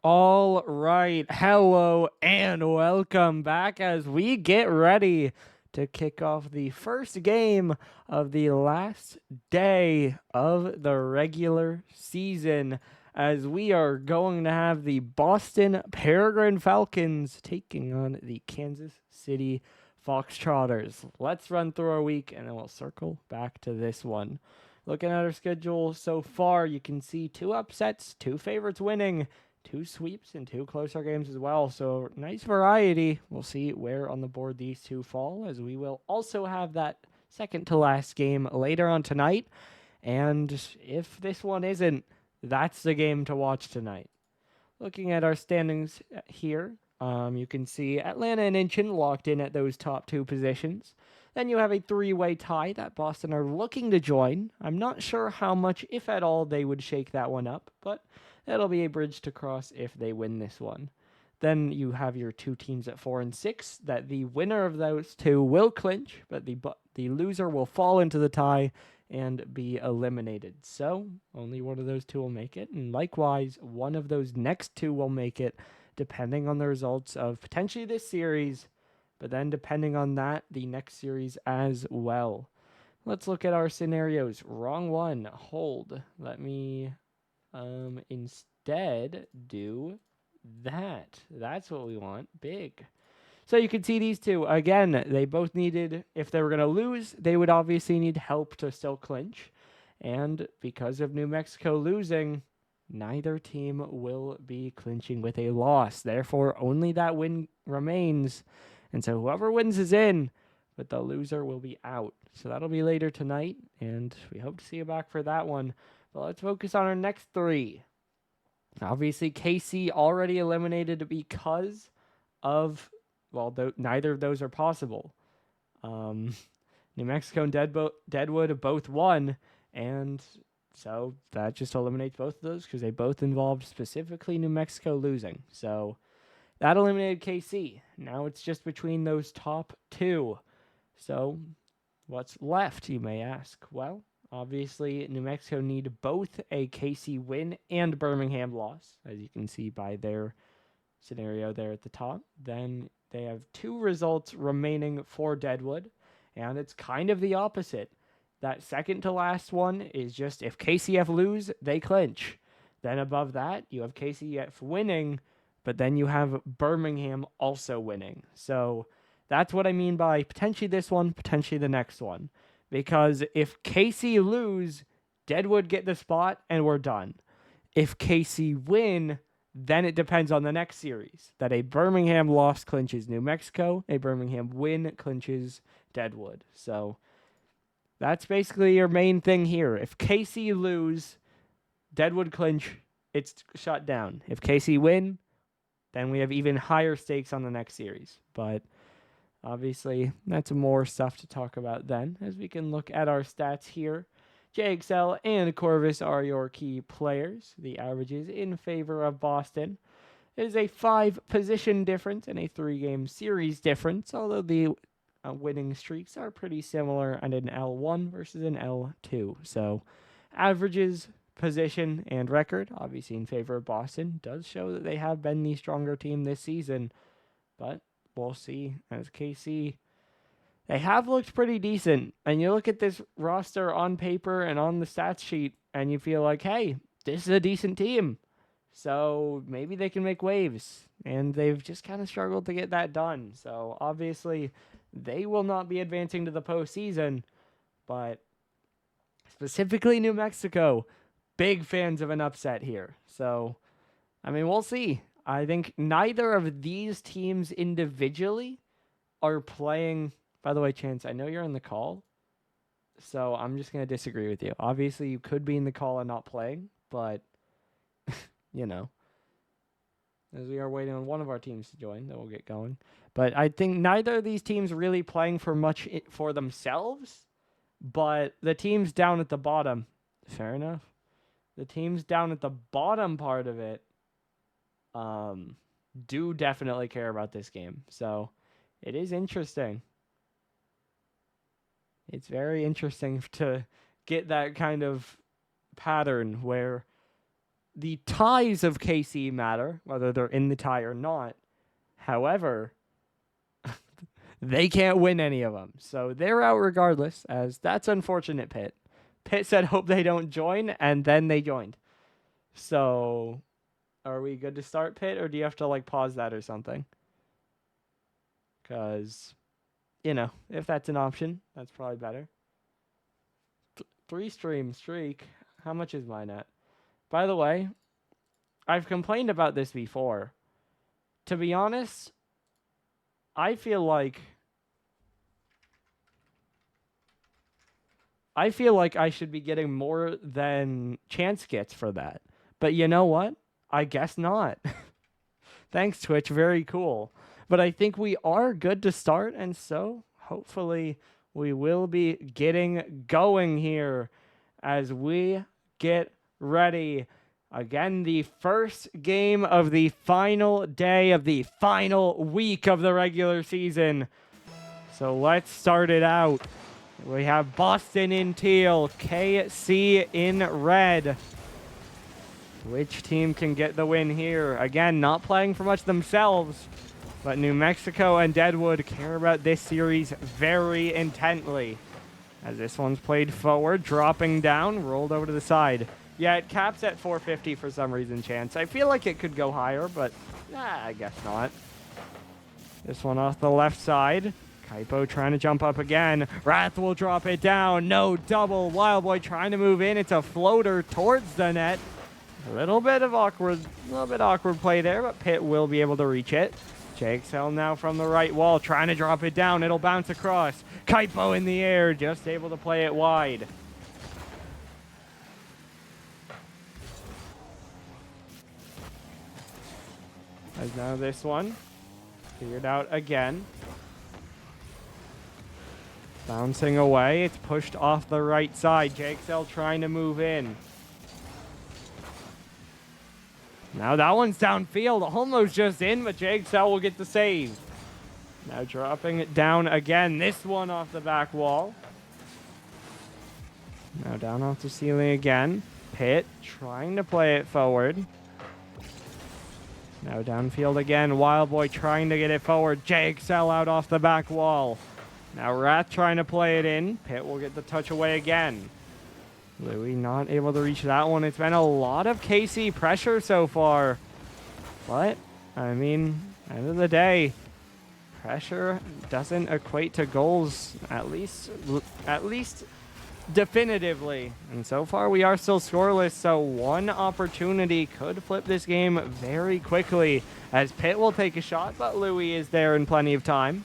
All right. Hello and welcome back as we get ready to kick off the first game of the last day of the regular season. As we are going to have the Boston Peregrine Falcons taking on the Kansas City Foxtrotters. Let's run through our week and then we'll circle back to this one. Looking at our schedule so far, you can see two upsets, two favorites winning, two sweeps and two closer games as well. So nice variety. We'll see where on the board these two fall, as we will also have that second to last game later on tonight. And if this one isn't, that's the game to watch tonight. Looking at our standings here, you can see Atlanta and Inchin locked in at those top two positions. Then you have a three-way tie that Boston are looking to join. I'm not sure how much, if at all, they would shake that one up, but it'll be a bridge to cross if they win this one. Then you have your two teams at 4 and 6 that the winner of those two will clinch, but the loser will fall into the tie and be eliminated. So only one of those two will make it, and likewise, one of those next two will make it, depending on the results of potentially this series, but then depending on that, the next series as well. Let's look at our scenarios. Wrong one. Hold. Let me instead do that. That's what we want. Big. So you can see these two. Again, they both needed, if they were going to lose, they would obviously need help to still clinch. And because of New Mexico losing, neither team will be clinching with a loss. Therefore, only that win remains. And so whoever wins is in, but the loser will be out. So that'll be later tonight, and we hope to see you back for that one. But let's focus on our next three. Obviously, KC already eliminated because of, well, neither of those are possible. New Mexico and Deadwood both won, and so that just eliminates both of those because they both involved specifically New Mexico losing. So that eliminated KC. Now it's just between those top two. So what's left, you may ask? Well, obviously, New Mexico need both a KC win and Birmingham loss, as you can see by their scenario there at the top. Then they have two results remaining for Deadwood, and it's kind of the opposite. That second to last one is just if KCF lose, they clinch. Then above that, you have KCF winning, but then you have Birmingham also winning. So that's what I mean by potentially this one, potentially the next one. Because if KC lose, Deadwood get the spot and we're done. If KC win, then it depends on the next series. That a Birmingham loss clinches New Mexico, a Birmingham win clinches Deadwood. So that's basically your main thing here. If KC lose, Deadwood clinch, it's shut down. If KC win, then we have even higher stakes on the next series. But obviously, that's more stuff to talk about then, as we can look at our stats here. JXL and Corvus are your key players. The averages in favor of Boston. It is a 5-position difference and a 3-game series difference, although the winning streaks are pretty similar and an L1 versus an L2. So averages, position, and record, obviously in favor of Boston, does show that they have been the stronger team this season. But we'll see, as KC, they have looked pretty decent. And you look at this roster on paper and on the stats sheet, and you feel like, hey, this is a decent team. So maybe they can make waves. And they've just kind of struggled to get that done. So obviously, they will not be advancing to the postseason. But specifically New Mexico, big fans of an upset here. So, I mean, we'll see. I think neither of these teams individually are playing. By the way, Chance, I know you're in the call, so I'm just going to disagree with you. Obviously, you could be in the call and not playing, but, you know, as we are waiting on one of our teams to join, then we'll get going. But I think neither of these teams really playing for much for themselves, but the teams down at the bottom, fair enough. The teams down at the bottom part of it do definitely care about this game. So it is interesting. It's very interesting to get that kind of pattern where the ties of KC matter, whether they're in the tie or not. However, they can't win any of them. So they're out regardless, as that's unfortunate, Pitt. Pitt said hope they don't join, and then they joined. So are we good to start, Pitt, or do you have to like pause that or something? Because, you know, if that's an option, that's probably better. 3-stream streak. How much is mine at? By the way, I've complained about this before. To be honest, I feel like I should be getting more than Chance gets for that. But you know what? I guess not. Thanks, Twitch. Very cool. But I think we are good to start, and so hopefully we will be getting going here as we get ready. Again, the first game of the final day of the final week of the regular season. So let's start it out. We have Boston in teal, KC in red. Which team can get the win here? Again, not playing for much themselves, but New Mexico and Deadwood care about this series very intently. As this one's played forward, dropping down, rolled over to the side. Yeah, it caps at 450 for some reason, Chance. I feel like it could go higher, but I guess not. This one off the left side. Kaipo trying to jump up again. Wrath will drop it down. No double. Wildboy trying to move in. It's a floater towards the net. A little bit awkward play there, but Pitt will be able to reach it. JXL now from the right wall, trying to drop it down. It'll bounce across. Kaipo in the air, just able to play it wide. As now this one figured out again. Bouncing away, it's pushed off the right side. JXL trying to move in. Now that one's downfield, almost just in, but JXL will get the save. Now dropping it down again. This one off the back wall. Now down off the ceiling again. Pitt trying to play it forward. Now downfield again. Wildboy trying to get it forward. JXL out off the back wall. Now Wrath trying to play it in. Pitt will get the touch away again. Louis not able to reach that one. It's been a lot of KC pressure so far. But, I mean, end of the day, pressure doesn't equate to goals, at least definitively. And so far, we are still scoreless, so one opportunity could flip this game very quickly, as Pitt will take a shot, but Louis is there in plenty of time.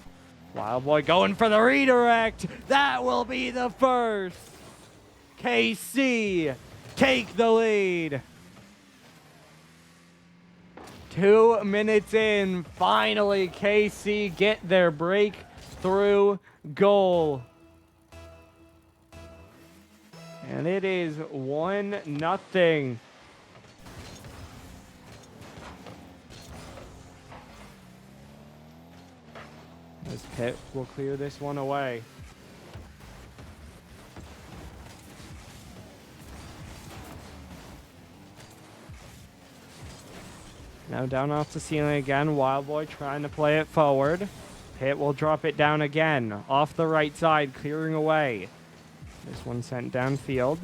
Wildboy going for the redirect. That will be the first. KC take the lead. 2 minutes in, finally KC get their breakthrough goal. And it is 1-0. As Pitt will clear this one away. Now down off the ceiling again. Wildboy trying to play it forward. Pitt will drop it down again. Off the right side, clearing away. This one sent downfield.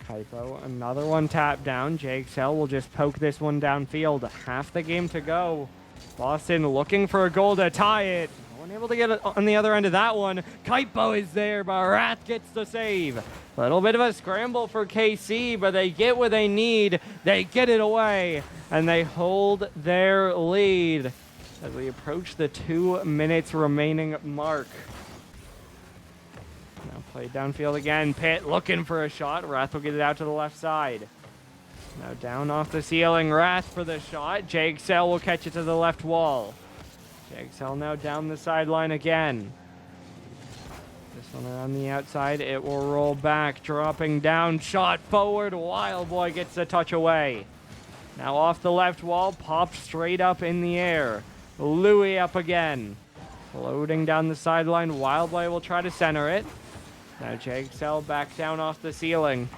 Kaipo, another one tapped down. JXL will just poke this one downfield. Half the game to go. Boston looking for a goal to tie it. No one able to get it on the other end of that one. Kaipo is there, but Wrath gets the save. A little bit of a scramble for KC, but they get what they need. They get it away, and they hold their lead as we approach the 2 minutes remaining mark. Now played downfield again. Pitt looking for a shot. Wrath will get it out to the left side. Now down off the ceiling. Wrath for the shot. JXL will catch it to the left wall. JXL now down the sideline again. This one on the outside. It will roll back. Dropping down. Shot forward. Wildboy gets the touch away. Now off the left wall. Popped straight up in the air. Louis up again. Floating down the sideline. Wildboy will try to center it. Now JXL back down off the ceiling.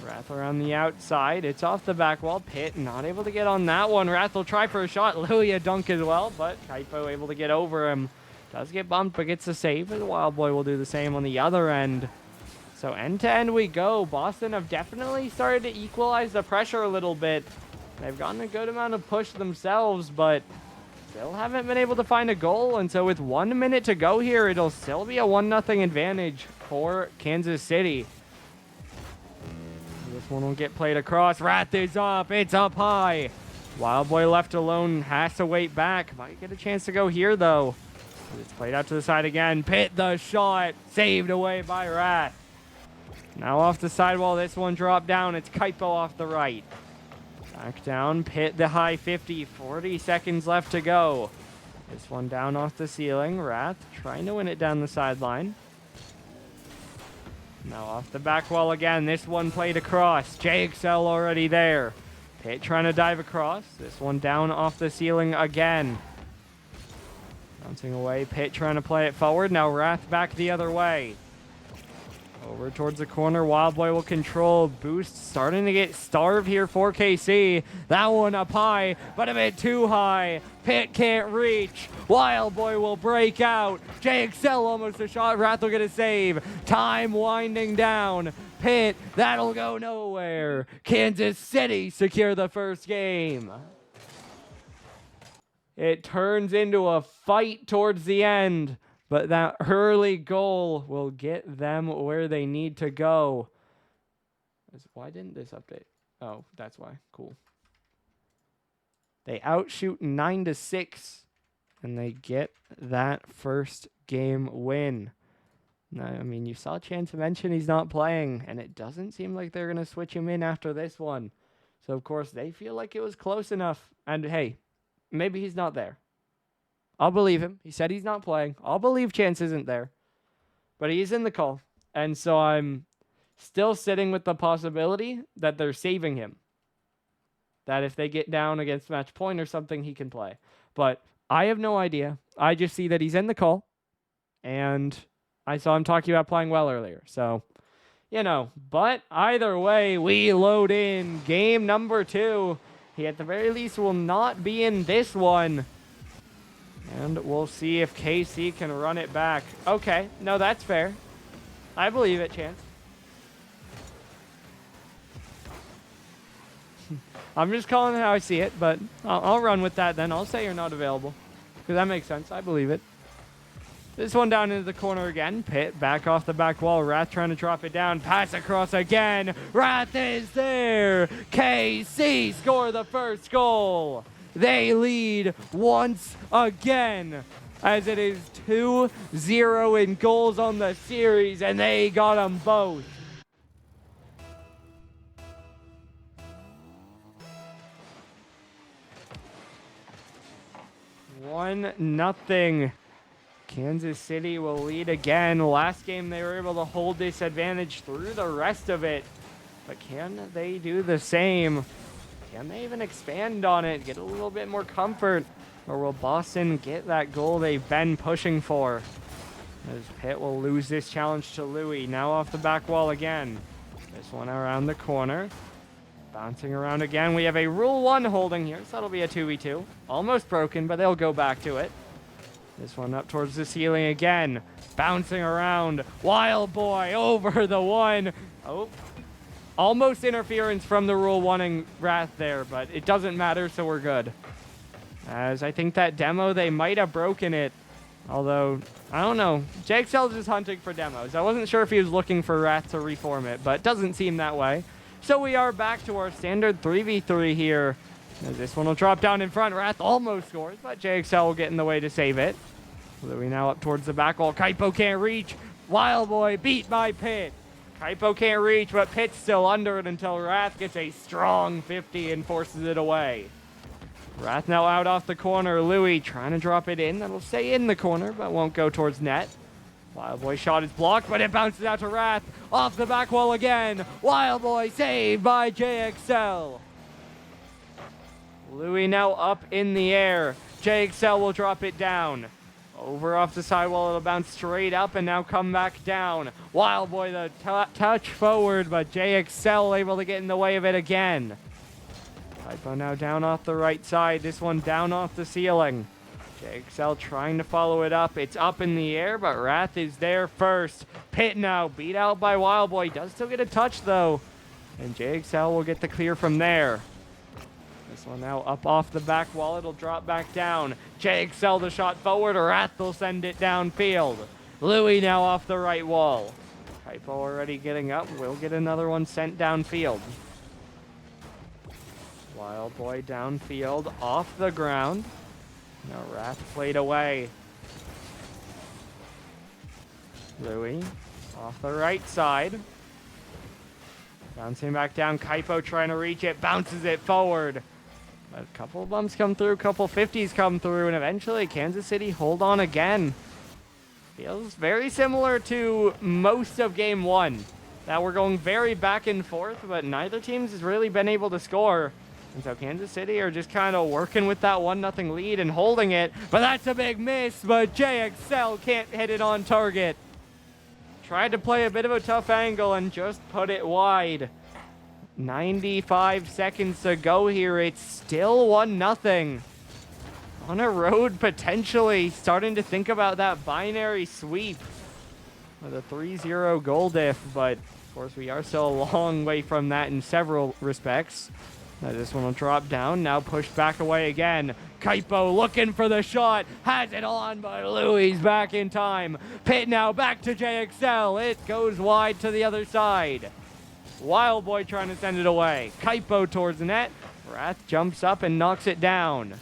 Wrath around the outside. It's off the back wall. Pitt not able to get on that one. Wrath will try for a shot. Louis a dunk as well, but Kaipo able to get over him. Does get bumped, but gets the save. And the Wild Boy will do the same on the other end. So end to end we go. Boston have definitely started to equalize the pressure a little bit. They've gotten a good amount of push themselves, but still haven't been able to find a goal. And so with 1 minute to go here, it'll still be a 1-0 advantage for Kansas City. This one will get played across. Wrath is up. It's up high. Wild Boy left alone. Has to wait back. Might get a chance to go here, though. It's played out to the side again. Pitt the shot. Saved away by Wrath. Now off the sidewall. This one dropped down. It's Kaipo off the right. Back down. Pitt the high 50. 40 seconds left to go. This one down off the ceiling. Wrath trying to win it down the sideline. Now off the back wall again. This one played across. JXL already there. Pitt trying to dive across. This one down off the ceiling again. Bouncing away. Pitt trying to play it forward. Now Wrath back the other way. Over towards the corner. Wild Boy will control. Boost starting to get starved here for KC. That one up high, but a bit too high. Pitt can't reach. Wild Boy will break out. JXL almost a shot. Wrath will get a save. Time winding down. Pitt, that'll go nowhere. Kansas City secure the first game. It turns into a fight towards the end. But that early goal will get them where they need to go. Why didn't this update? Oh, that's why. Cool. They outshoot 9-6, and they get that first game win. Now, I mean, you saw Chance mention he's not playing, and it doesn't seem like they're going to switch him in after this one. So, of course, they feel like it was close enough. And, hey, maybe he's not there. I'll believe him. He said he's not playing. I'll believe Chance isn't there. But he's in the call. And so I'm still sitting with the possibility that they're saving him. That if they get down against match point or something, he can play. But I have no idea. I just see that he's in the call. And I saw him talking about playing well earlier. So, you know. But either way, we load in game number 2. He at the very least will not be in this one. And we'll see if KC can run it back. Okay, no, that's fair. I believe it, Chance. I'm just calling it how I see it, but I'll run with that then. I'll say you're not available. Because that makes sense. I believe it. This one down into the corner again. Pitt back off the back wall. Wrath trying to drop it down. Pass across again. Wrath is there. KC score the first goal. They lead once again as it is 2-0 in goals on the series, and they got them both. One nothing. Kansas City will lead again. Last game they were able to hold this advantage through the rest of it. But can they do the same? Can they even expand on it, get a little bit more comfort? Or will Boston get that goal they've been pushing for? As Pitt will lose this challenge to Louis. Now off the back wall again. This one around the corner. Bouncing around again. We have a Rule 1 holding here, so that'll be a 2v2. Almost broken, but they'll go back to it. This one up towards the ceiling again. Bouncing around. Wild Boy over the one. Oh. Almost interference from the Rule 1 Wrath there, but it doesn't matter, so we're good. As I think that demo, they might have broken it. Although, I don't know. JXL is just hunting for demos. I wasn't sure if he was looking for Wrath to reform it, but it doesn't seem that way. So we are back to our standard 3v3 here. As this one will drop down in front. Wrath almost scores, but JXL will get in the way to save it. Louis now up towards the back wall. Kaipo can't reach. Wild Boy beat by Pitt. Kaipo can't reach, but Pitt's still under it until Wrath gets a strong 50 and forces it away. Wrath now out off the corner. Louis trying to drop it in. That'll stay in the corner, but won't go towards net. Wild Boy shot is blocked, but it bounces out to Wrath. Off the back wall again. Wild Boy saved by JXL. Louis now up in the air. JXL will drop it down. Over off the sidewall, it'll bounce straight up and now come back down. Wild Boy, the touch forward, but JXL able to get in the way of it again. Typo now down off the right side. This one down off the ceiling. JXL trying to follow it up. It's up in the air, but Wrath is there first. Pit now beat out by Wild Boy. Does still get a touch, though. And JXL will get the clear from there. This one now up off the back wall. It'll drop back down. JXL the shot forward. Wrath will send it downfield. Louis now off the right wall. Typo already getting up. We'll get another one sent downfield. Wild Boy downfield off the ground. Now Wrath played away. Louis off the right side. Bouncing back down. Kaipo trying to reach it. Bounces it forward. A couple of bumps come through. A couple 50s come through. And eventually Kansas City hold on again. Feels very similar to most of game one. That we're going very back and forth. But neither team's has really been able to score. And so Kansas City are just kind of working with that 1-0 lead and holding it. But that's a big miss. But JXL can't hit it on target. Tried to play a bit of a tough angle and just put it wide. 95 seconds to go here. It's still 1-0. On a road, potentially starting to think about that binary sweep with a 3-0 goal diff. But, of course, we are still a long way from that in several respects. Now this one will drop down. Now pushed back away again. Kaipo looking for the shot. Has it on, but Louis back in time. Pitt now back to JXL. It goes wide to the other side. Wild Boy trying to send it away. Kaipo towards the net. Wrath jumps up and knocks it down.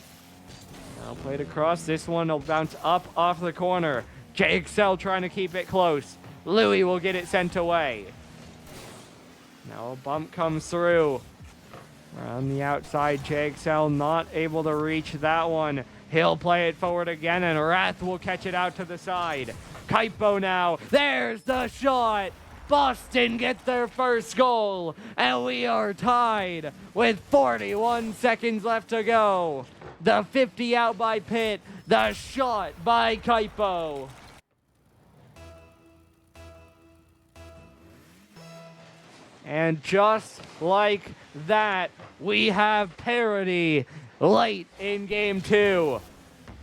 Now played across. This one will bounce up off the corner. JXL trying to keep it close. Louis will get it sent away. Now a bump comes through. Around the outside, JXL not able to reach that one. He'll play it forward again, and Wrath will catch it out to the side. Kaipo now. There's the shot. Boston get their first goal, and we are tied with 41 seconds left to go. The 50 out by Pitt. The shot by Kaipo. And just like that, we have parity late in game two.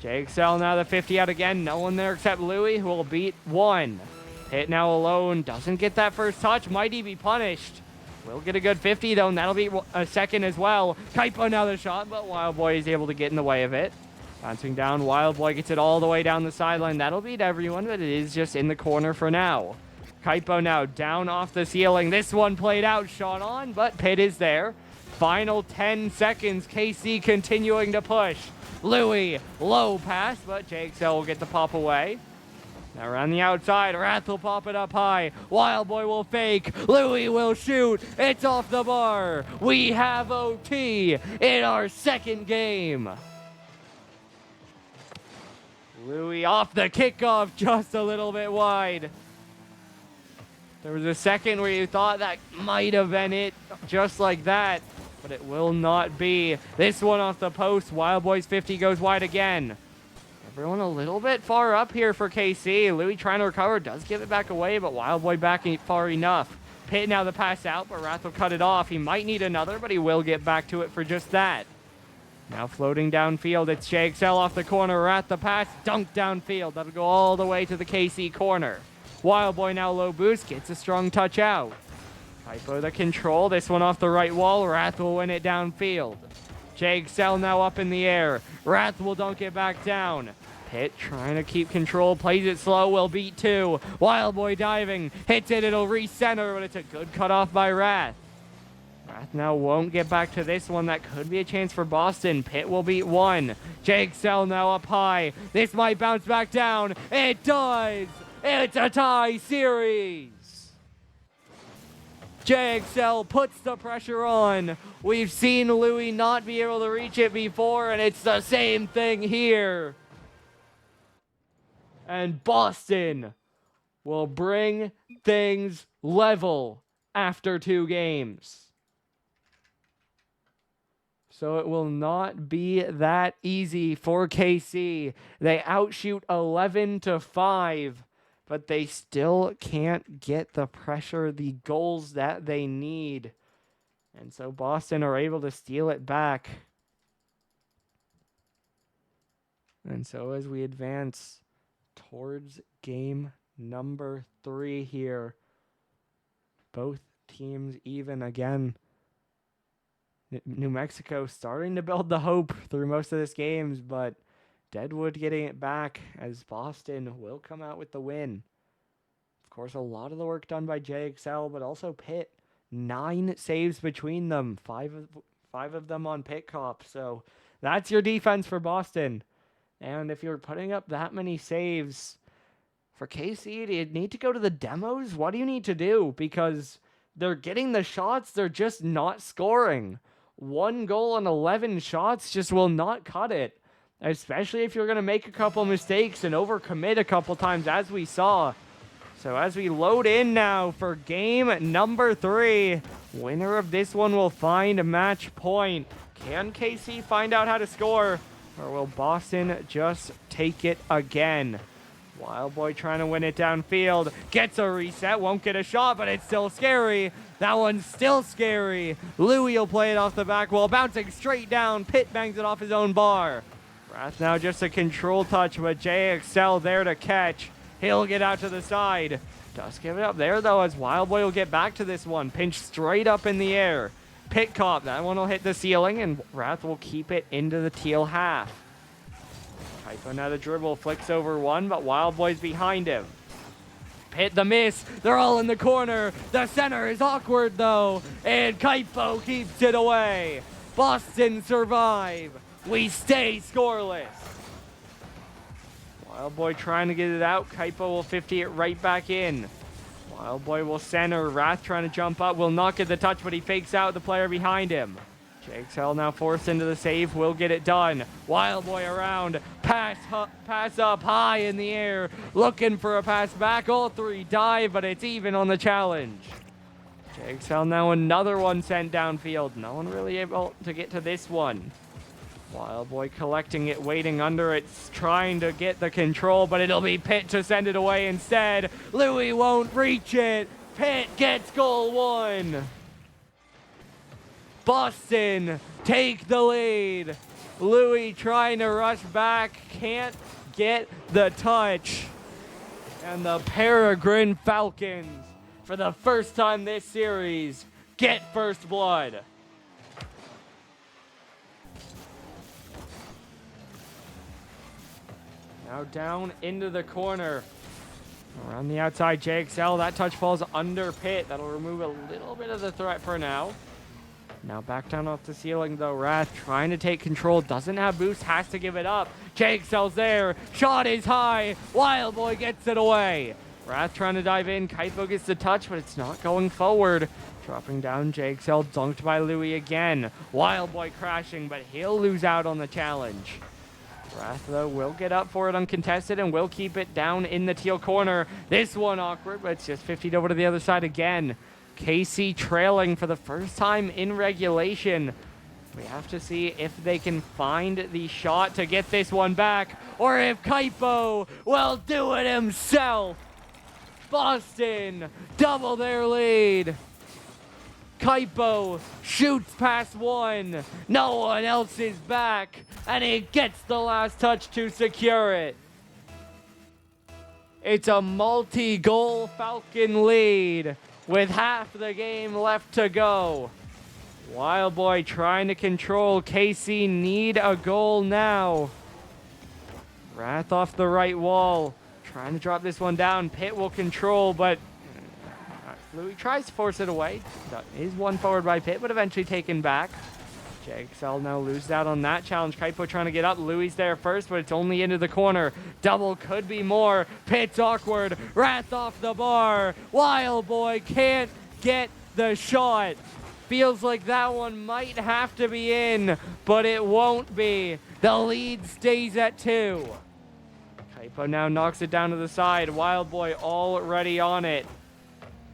JXL now the 50 out again. No one there except Louis, who will beat one. Pitt now alone. Doesn't get that first touch. Might he be punished? Will get a good 50 though, and that'll be a second as well. Kaipo now the shot, but Wild Boy is able to get in the way of it. Bouncing down, Wild Boy gets it all the way down the sideline. That'll beat everyone, but it is just in the corner for now. Kaipo now down off the ceiling. This one played out, shot on, but Pitt is there. Final 10 seconds, KC continuing to push. Louis, low pass, but JXL will get the pop away. Now around the outside, Wrath will pop it up high. Wild Boy will fake. Louis will shoot. It's off the bar. We have OT in our second game. Louis off the kickoff, just a little bit wide. There was a second where you thought that might have been it, just like that, but it will not be. This one off the post. Wild Boy's 50 goes wide again. Everyone a little bit far up here for KC. Louis trying to recover, does give it back away, but Wild Boy back far enough. Pitt now the pass out, but Wrath will cut it off. He might need another, but he will get back to it for just that. Now floating downfield, it's JXL off the corner. Wrath the pass, dunk downfield. That'll go all the way to the KC corner. Wild Boy now low boost, gets a strong touch out. Kaipo the control, this one off the right wall. Wrath will win it downfield. JXL now up in the air. Wrath will dunk it back down. Pitt trying to keep control, plays it slow, will beat two. Wild Boy diving, hits it, it'll recenter, but it's a good cutoff by Wrath. Wrath now won't get back to this one. That could be a chance for Boston. Pitt will beat one. JXL now up high. This might bounce back down. It does! It's a tie series. JXL puts the pressure on. We've seen Louis not be able to reach it before, and it's the same thing here. And Boston will bring things level after 2 games. So it will not be that easy for KC. They outshoot 11-5, but they still can't get the pressure, the goals that they need. And so Boston are able to steal it back. And so as we advance towards game number 3 here, both teams even again. New Mexico starting to build the hope through most of this games, but Deadwood getting it back as Boston will come out with the win. Of course, a lot of the work done by JXL, but also Pitt. 9 saves between them, five of them on Pitt Cop. So that's your defense for Boston. And if you're putting up that many saves for KC, do you need to go to the demos? What do you need to do? Because they're getting the shots, they're just not scoring. 1 goal on 11 shots just will not cut it. Especially if you're going to make a couple mistakes and overcommit a couple times, as we saw. So as we load in now for game number 3, winner of this one will find a match point. Can KC find out how to score, or will Boston just take it again? Wildboy trying to win it downfield. Gets a reset. Won't get a shot, but it's still scary. That one's still scary. Louis will play it off the back wall. Bouncing straight down. Pitt bangs it off his own bar. Wrath now just a control touch, but JXL there to catch. He'll get out to the side. Does give it up there, though, as Wildboy will get back to this one. Pinch straight up in the air. Pitt Cop. That one will hit the ceiling, and Wrath will keep it into the teal half. Kaipo now the dribble, flicks over one, but Wildboy's behind him. Pitt the miss, they're all in the corner. The center is awkward though, and Kaipo keeps it away. Boston survive. We stay scoreless. Wildboy trying to get it out. Kaipo will 50 it right back in. Wildboy will center. Wrath trying to jump up, will not get the touch, but he fakes out the player behind him. JXL now forced into the save, will get it done. Wildboy around, pass up high in the air, looking for a pass back. All 3 dive, but it's even on the challenge. JXL now another one sent downfield. No one really able to get to this one. Wildboy collecting it, waiting under it, trying to get the control, but it'll be Pitt to send it away instead. Louis won't reach it. Pitt gets goal 1. Boston take the lead. Louis trying to rush back, can't get the touch. And the Peregrine Falcons, for the first time this series, get first blood. Now down into the corner. Around the outside, JXL. That touch falls under Pitt. That'll remove a little bit of the threat for now. Now back down off the ceiling, though. Wrath trying to take control. Doesn't have boost. Has to give it up. JXL's there. Shot is high. Wildboy gets it away. Wrath trying to dive in. Kaipo gets the touch, but it's not going forward. Dropping down, JXL dunked by Louis again. Wildboy crashing, but he'll lose out on the challenge. Wrath, though, will get up for it uncontested and will keep it down in the teal corner. This one awkward, but it's just 50 over to the other side again. KC trailing for the first time in regulation. We have to see if they can find the shot to get this one back, or if Kaipo will do it himself. Boston double their lead. Kaipo shoots past one. No one else is back, and he gets the last touch to secure it. It's a multi-goal Falcon lead with half the game left to go. Wildboy trying to control. KC need a goal now. Wrath off the right wall. Trying to drop this one down. Pitt will control, but Louis tries to force it away. That is one forward by Pitt, but eventually taken back. JXL now loses out on that challenge. Kaipo trying to get up. Louis there first, but it's only into the corner. Double could be more. Pitt's awkward. Wrath off the bar. Wildboy can't get the shot. Feels like that one might have to be in, but it won't be. The lead stays at 2. Kaipo now knocks it down to the side. Wildboy already on it.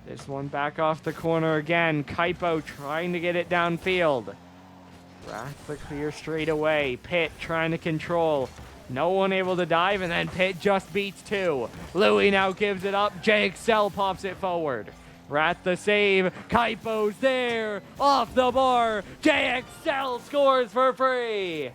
This one back off the corner again. Kaipo trying to get it downfield. Wrath the clear straight away. Pitt trying to control. No one able to dive, and then Pitt just beats two. Louis now gives it up. JXL pops it forward. Wrath the save. Kaipo's there. Off the bar. JXL scores for free.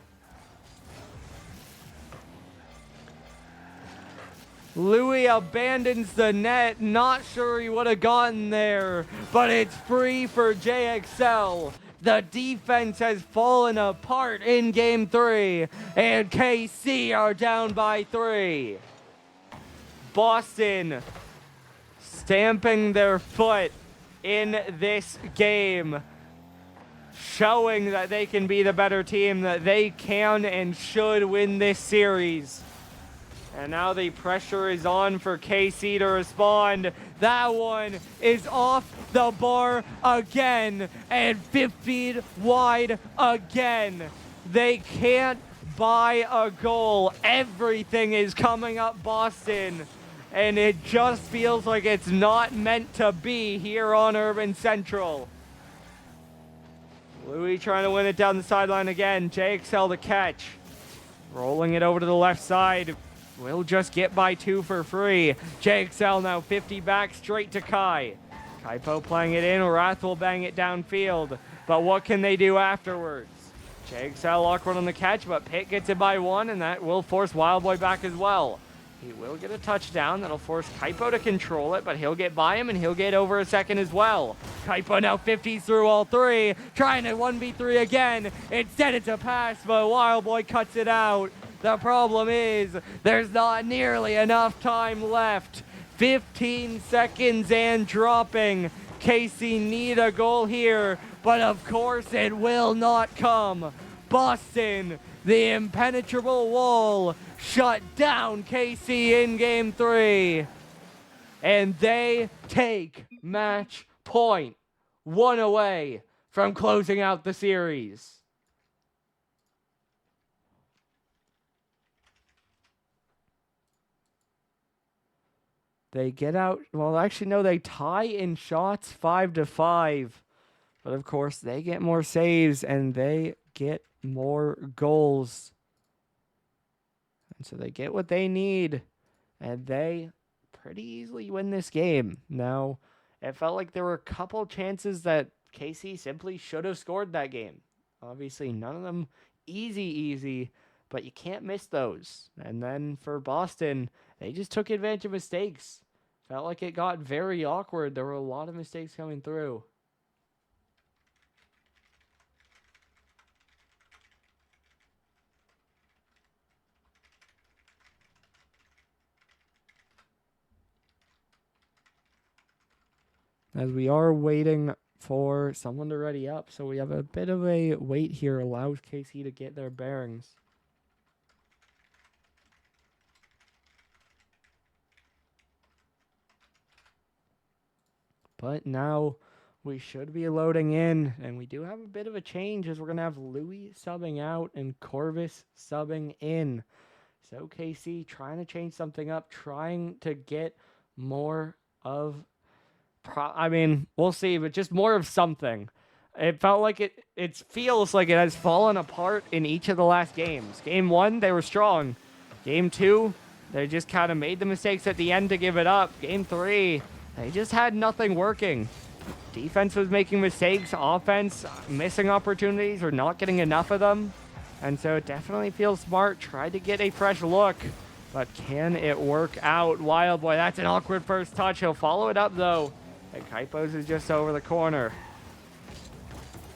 Louis abandons the net. Not sure he would have gotten there, but it's free for JXL. The defense has fallen apart in Game 3, and KC are down by 3. Boston stamping their foot in this game, showing that they can be the better team, that they can and should win this series. And now the pressure is on for KC to respond. That one is off the bar again and 50 wide again. They can't buy a goal. Everything is coming up Boston. And it just feels like it's not meant to be here on Urban Central. Louis trying to win it down the sideline again. JXL to catch. Rolling it over to the left side. Will just get by 2 for free. JXL now 50 back straight to Kai. Kaipo playing it in. Wrath will bang it downfield. But what can they do afterwards? JXL awkward on the catch, but Pitt gets it by 1, and that will force Wildboy back as well. He will get a touchdown. That'll force Kaipo to control it, but he'll get by him, and he'll get over a second as well. Kaipo now 50s through all 3. Trying to 1v3 again. Instead it's a pass, but Wildboy cuts it out. The problem is there's not nearly enough time left. 15 seconds and dropping. KC need a goal here, but of course it will not come. Boston, the impenetrable wall, shut down KC in Game 3. And they take match point. 1 away from closing out the series. They get out, well, actually, no, they tie in shots 5-5. But, of course, they get more saves and they get more goals. And so they get what they need. And they pretty easily win this game. Now, it felt like there were a couple chances that KC simply should have scored that game. Obviously, none of them easy, but you can't miss those. And then for Boston, they just took advantage of mistakes. Felt like it got very awkward. There were a lot of mistakes coming through. As we are waiting for someone to ready up, so we have a bit of a wait here, allows KC to get their bearings. But now we should be loading in, and we do have a bit of a change as we're going to have Louis subbing out and Corvus subbing in. So KC trying to change something up, trying to get more of, I mean, we'll see, but just more of something. It felt like it feels like it has fallen apart in each of the last games. Game 1, they were strong. Game 2, they just kind of made the mistakes at the end to give it up. Game 3, they just had nothing working. Defense was making mistakes. Offense missing opportunities or not getting enough of them. And so it definitely feels smart. Tried to get a fresh look. But can it work out? Wildboy, that's an awkward first touch. He'll follow it up, though. And Kaipo's is just over the corner.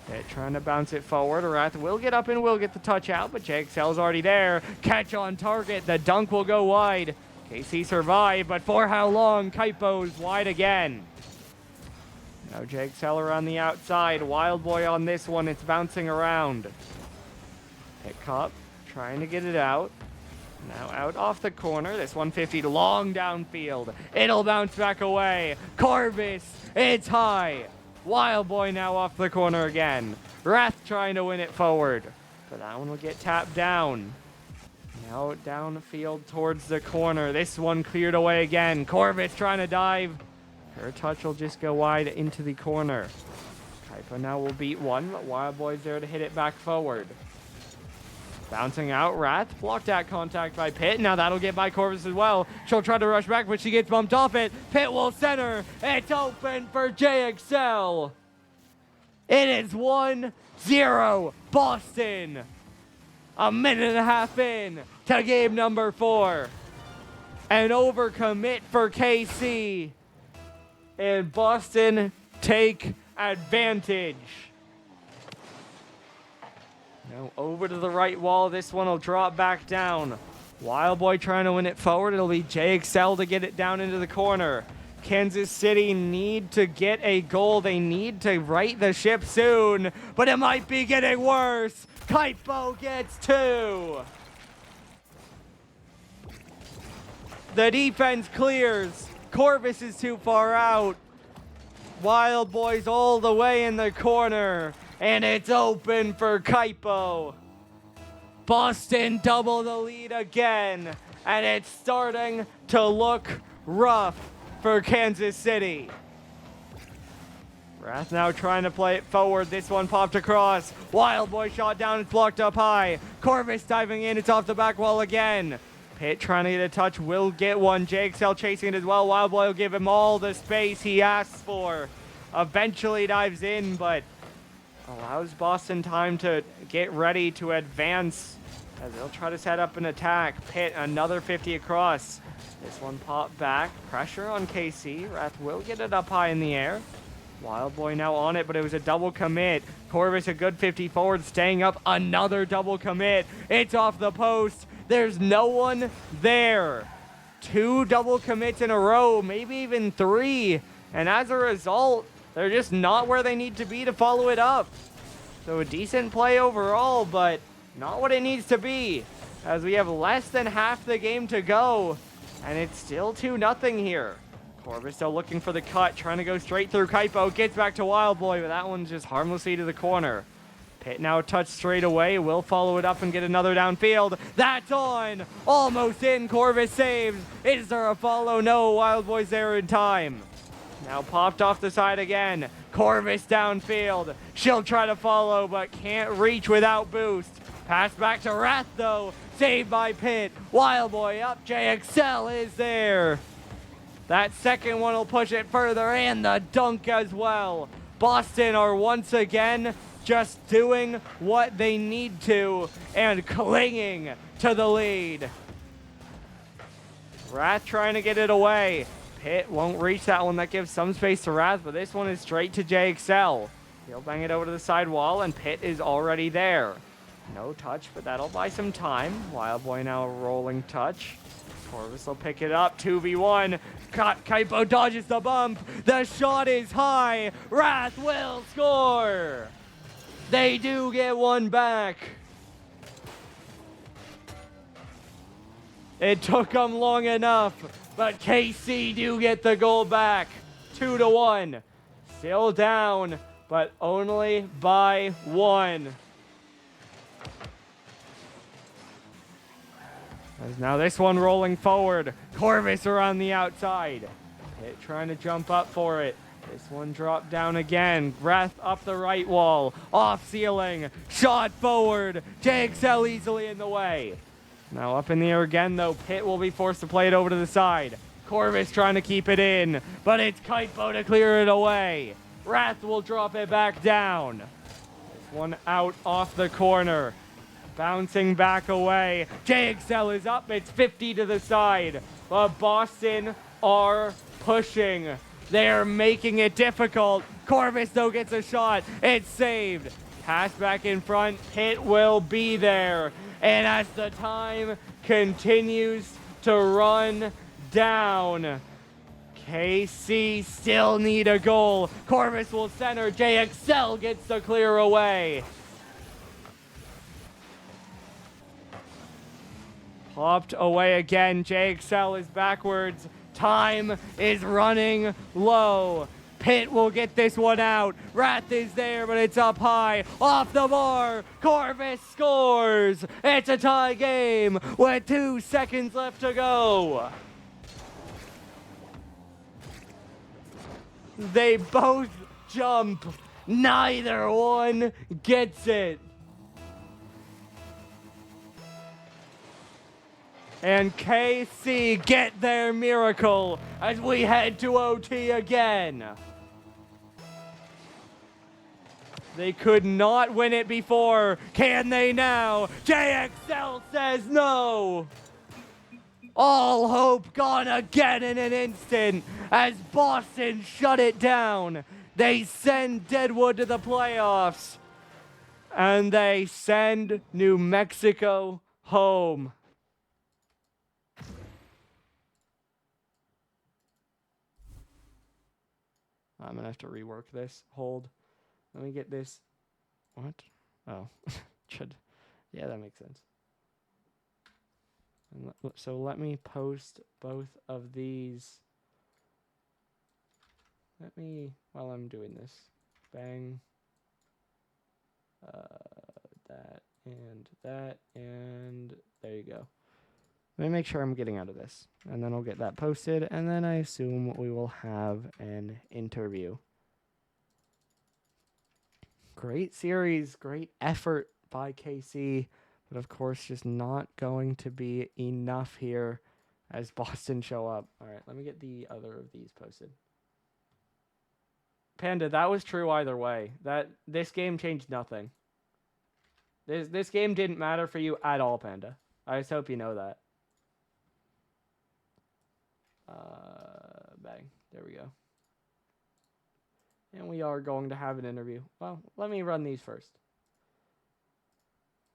They're trying to bounce it forward. Wrath will get up and will get the touch out, but JXL's already there. Catch on target. The dunk will go wide. KC survived, but for how long? Kaipo's wide again. Now JXL around the outside. Wildboy on this one. It's bouncing around. Pick up, trying to get it out. Now out off the corner. This 150 long downfield. It'll bounce back away. Corvus, it's high. Wildboy now off the corner again. Wrath trying to win it forward. But that one will get tapped down. Now downfield towards the corner. This one cleared away again. Corvus trying to dive. Her touch will just go wide into the corner. Kaipa now will beat one, but Wild Boy's there to hit it back forward. Bouncing out, Wrath blocked that contact by Pit. Now that'll get by Corvus as well. She'll try to rush back, but she gets bumped off it. Pit will center. It's open for JXL. It is 1-0 Boston. A minute and a half in to game number 4. An overcommit for KC. And Boston take advantage. Now over to the right wall. This one will drop back down. Wild Boy trying to win it forward. It'll be JXL to get it down into the corner. Kansas City need to get a goal. They need to right the ship soon, but it might be getting worse. Kaipo gets 2. The defense clears. Corvus is too far out. Wild Boys all the way in the corner, and it's open for Kaipo. Boston double the lead again, and it's starting to look rough for Kansas City. Wrath now trying to play it forward. This one popped across. Wild Boy shot down. It's blocked up high. Corvus diving in. It's off the back wall again. Pit trying to get a touch. Will get one. JXL chasing it as well. Wild Boy will give him all the space he asks for. Eventually dives in, but allows Boston time to get ready to advance as they'll try to set up an attack. Pit, another 50 across. This one popped back. Pressure on KC. Wrath will get it up high in the air. Wild Boy now on it, but it was a double commit. Corvus a good 50 forward, staying up. Another double commit. It's off the post. There's no one there. 2 double commits in a row, maybe even 3. And as a result, they're just not where they need to be to follow it up. So a decent play overall, but not what it needs to be, as we have less than half the game to go. And it's still 2-0 here. Corvus still looking for the cut, trying to go straight through Kaipo. Gets back to Wild Boy, but that one's just harmlessly to the corner. Pit now touched straight away. Will follow it up and get another downfield. That's on! Almost in. Corvus saves. Is there a follow? No. Wild Boy's there in time. Now popped off the side again. Corvus downfield. She'll try to follow, but can't reach without boost. Pass back to Wrath, though. Saved by Pit. Wild Boy up. JXL is there. That second one will push it further, and the dunk as well. Boston are once again just doing what they need to and clinging to the lead. Wrath trying to get it away. Pit won't reach that one. That gives some space to Wrath, but this one is straight to JXL. He'll bang it over to the side wall, and Pit is already there. No touch, but that'll buy some time. Wild Boy now a rolling touch. Corvus will pick it up. 2v1. Kaipo dodges the bump. The shot is high. Wrath will score. They do get one back. It took them long enough, but KC do get the goal back. 2-1. Still down, but only by 1. As now this one rolling forward. Corvus around the outside. Pit trying to jump up for it. This one dropped down again. Wrath up the right wall. Off ceiling. Shot forward. JXL easily in the way. Now up in the air again, though. Pit will be forced to play it over to the side. Corvus trying to keep it in, but it's Kaipo to clear it away. Wrath will drop it back down. This one out off the corner. Bouncing back away. JXL is up. It's 50 to the side. But Boston are pushing. They're making it difficult. Corvus, though, gets a shot. It's saved. Pass back in front. Pit will be there. And as the time continues to run down, KC still need a goal. Corvus will center. JXL gets the clear away. Popped away again. JXL is backwards. Time is running low. Pit will get this one out. Wrath is there, but it's up high. Off the bar. Corvus scores. It's a tie game with 2 seconds left to go. They both jump Neither one gets it. And KC get their miracle as we head to OT again. They could not win it before. Can they now? JXL says no. All hope gone again in an instant as Boston shut it down. They send Deadwood to the playoffs. And they send New Mexico home. I'm going to have to rework this. Hold. Let me get this. What? Oh. Yeah, that makes sense. And so let me post both of these. Let me, while I'm doing this, bang. That, and there you go. Let me make sure I'm getting out of this, and then I'll get that posted, and then I assume we will have an interview. Great series, great effort by KC, but of course just not going to be enough here as Boston show up. All right, let me get the other of these posted. Panda, that was true either way. This game changed nothing. This game didn't matter for you at all, Panda. I just hope you know that. Bang. There we go. And we are going to have an interview. Well, let me run these first.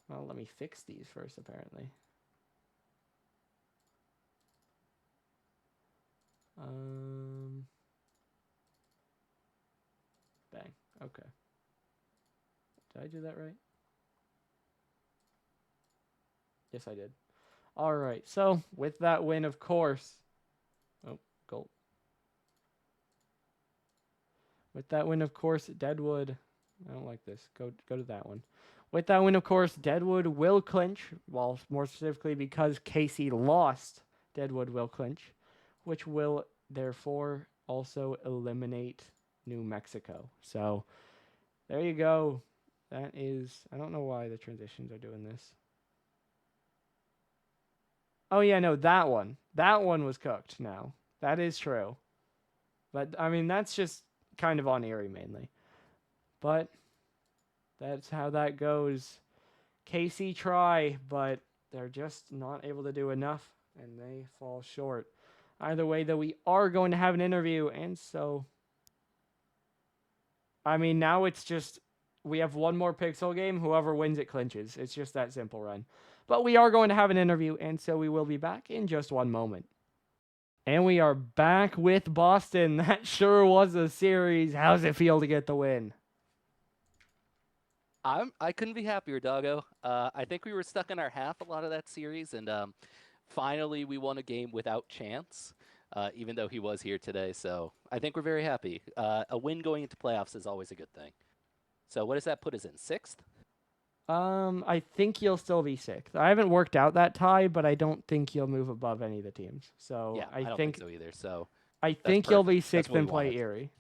Well, let me fix these first, apparently. Bang. Okay. Did I do that right? Yes, I did. All right. So, with that win, of course. Oh, goal. With that win, of course, Deadwood. I don't like this. Go to that one. With that win, of course, Deadwood will clinch. Well, more specifically, because KC lost, Deadwood will clinch, which will therefore also eliminate New Mexico. So there you go. That is, I don't know why the transitions are doing this. Oh yeah, no, that one was cooked now. That is true. But I mean, that's just kind of on Erie mainly. But that's how that goes. KC try, but they're just not able to do enough, and they fall short. Either way, though, we are going to have an interview, and so, I mean, now it's just, we have one more Pixel game. Whoever wins it clinches. It's just that simple, Run. But we are going to have an interview, and so we will be back in just one moment. And we are back with Boston. That sure was a series. How's it feel to get the win? I couldn't be happier, Doggo. I think we were stuck in our half a lot of that series, and finally we won a game without Chance, even though he was here today. So I think we're very happy. A win going into playoffs is always a good thing. So what does that put us in? 6th? I think you'll still be 6th. I haven't worked out that tie, but I don't think you'll move above any of the teams. So yeah, I don't think so either. So I think you'll be 6th and play Erie.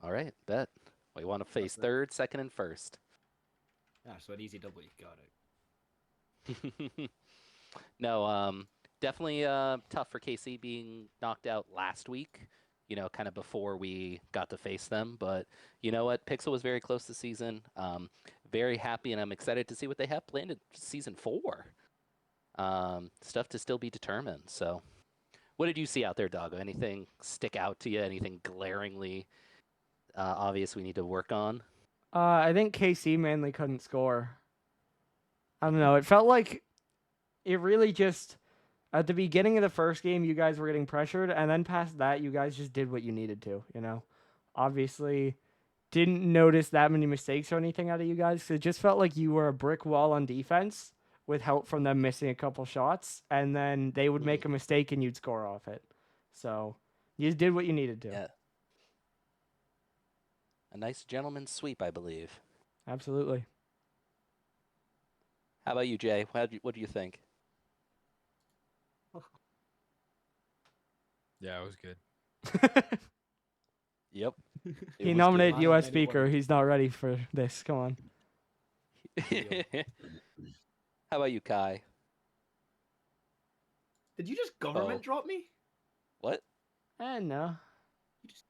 All right, bet. We want to face 3rd, 2nd, and 1st. Yeah, so an easy double. Got it. No, definitely tough for KC being knocked out last week, you know, kind of before we got to face them. But you know what? Pixel was very close this season. Very happy, and I'm excited to see what they have planned in Season 4. Stuff to still be determined. So what did you see out there, Doggo? Anything stick out to you? Anything glaringly obvious we need to work on? I think KC mainly couldn't score. I don't know. It felt like it really just, at the beginning of the first game, you guys were getting pressured, and then past that, you guys just did what you needed to, you know? Obviously, didn't notice that many mistakes or anything out of you guys, because it just felt like you were a brick wall on defense with help from them missing a couple shots, and then they would make a mistake and you'd score off it. So, you just did what you needed to. Yeah. A nice gentleman's sweep, I believe. Absolutely. How about you, Jay? What do you think? Yeah, it was good. Yep. It He was nominated Man of U.S. many Speaker. words. He's not ready for this. Come on. good. How about you, Kai? Did you just government drop me? What? No. You just-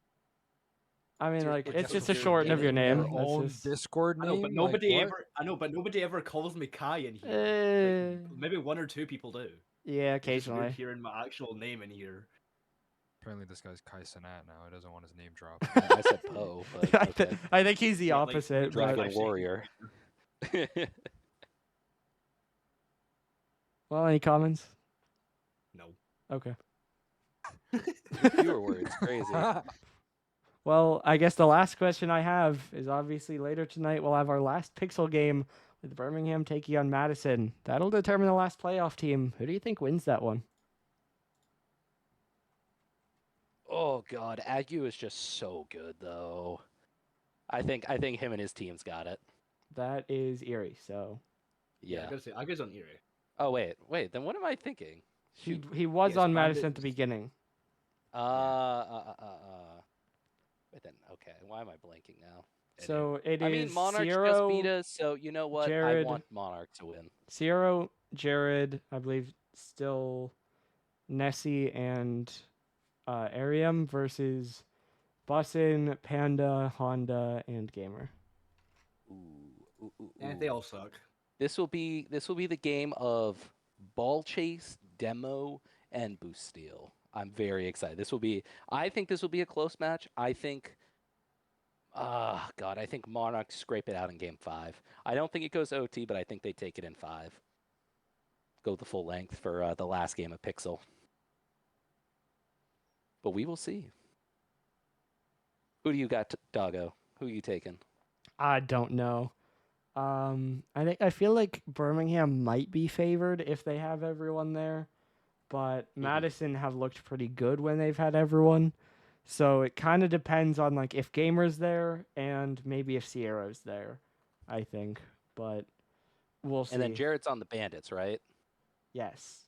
I mean, your- like, like, it's that's just a your shorten of your name? name. Your That's own just. Discord I name. know, but Like, nobody what? ever. I know, but nobody ever calls me Kai in here. Uh, Like, maybe one or two people do. Yeah, It's just weird occasionally. hearing my actual name in here. Apparently, this guy's Kai Sanat now. He doesn't want his name dropped. I said Poe, but okay. I think he's the Yeah, like, opposite. Dragon but, Dragon Warrior. well, any comments? No. Okay. Fewer words. Crazy. Well, I guess the last question I have is obviously later tonight we'll have our last Pixel game with Birmingham taking on Madison. That'll determine the last playoff team. Who do you think wins that one? Oh God, Agu is just so good though. I think him and his team's got it. That is Erie. So Yeah. I gotta say, I goes on Erie. Oh wait. Then what am I thinking? Shoot. he was Yes, on Bandits. Madison at the beginning. But then okay, why am I blanking now? So it I is mean, Monarchs just Ciero, beat us, so you know what? Jared- I want Monarch to win. Ciero, Jared, I believe still Nessie and Arium versus Bussin, Panda, Honda, and Gamer. And they all suck. This will be the game of ball chase, demo, and boost steal. I'm very excited. I think this will be a close match. I think I think Monarchs scrape it out in game 5. I don't think it goes OT, but I think they take it in 5. Go the full length for the last game of Pixel. But we will see. Who do you got, Doggo? Who are you taking? I don't know. I feel like Birmingham might be favored if they have everyone there, but Madison have looked pretty good when they've had everyone. So it kind of depends on like if Gamer's there and maybe if Sierra's there, I think. But we'll see. And then Jared's on the Bandits, right? Yes.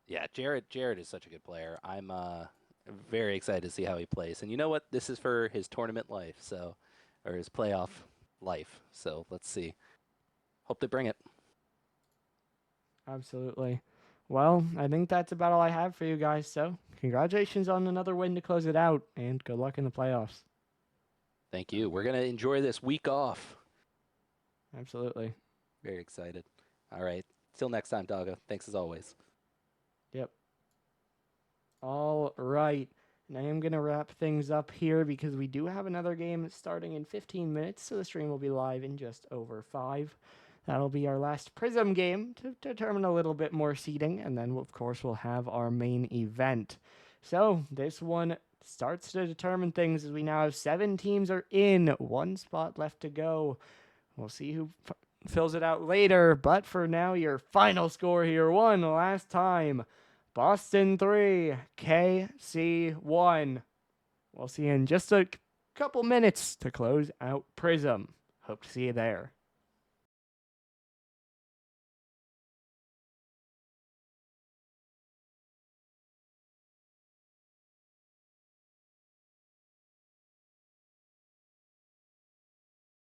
Yeah, Jared is such a good player. I'm very excited to see how he plays. And you know what? This is for his tournament life, or his playoff life. So let's see. Hope they bring it. Absolutely. Well, I think that's about all I have for you guys. So congratulations on another win to close it out, and good luck in the playoffs. Thank you. We're going to enjoy this week off. Absolutely. Very excited. All right. Till next time, Doggo. Thanks as always. Yep. All right. And I am going to wrap things up here because we do have another game starting in 15 minutes, so the stream will be live in just over 5. That'll be our last Prism game to determine a little bit more seeding, and then, of course, we'll have our main event. So this one starts to determine things as we now have 7 teams are in, 1 spot left to go. We'll see who fills it out later, but for now, your final score here, one last time. Boston 3, KC 1. We'll see you in just a couple minutes to close out Prism. Hope to see you there.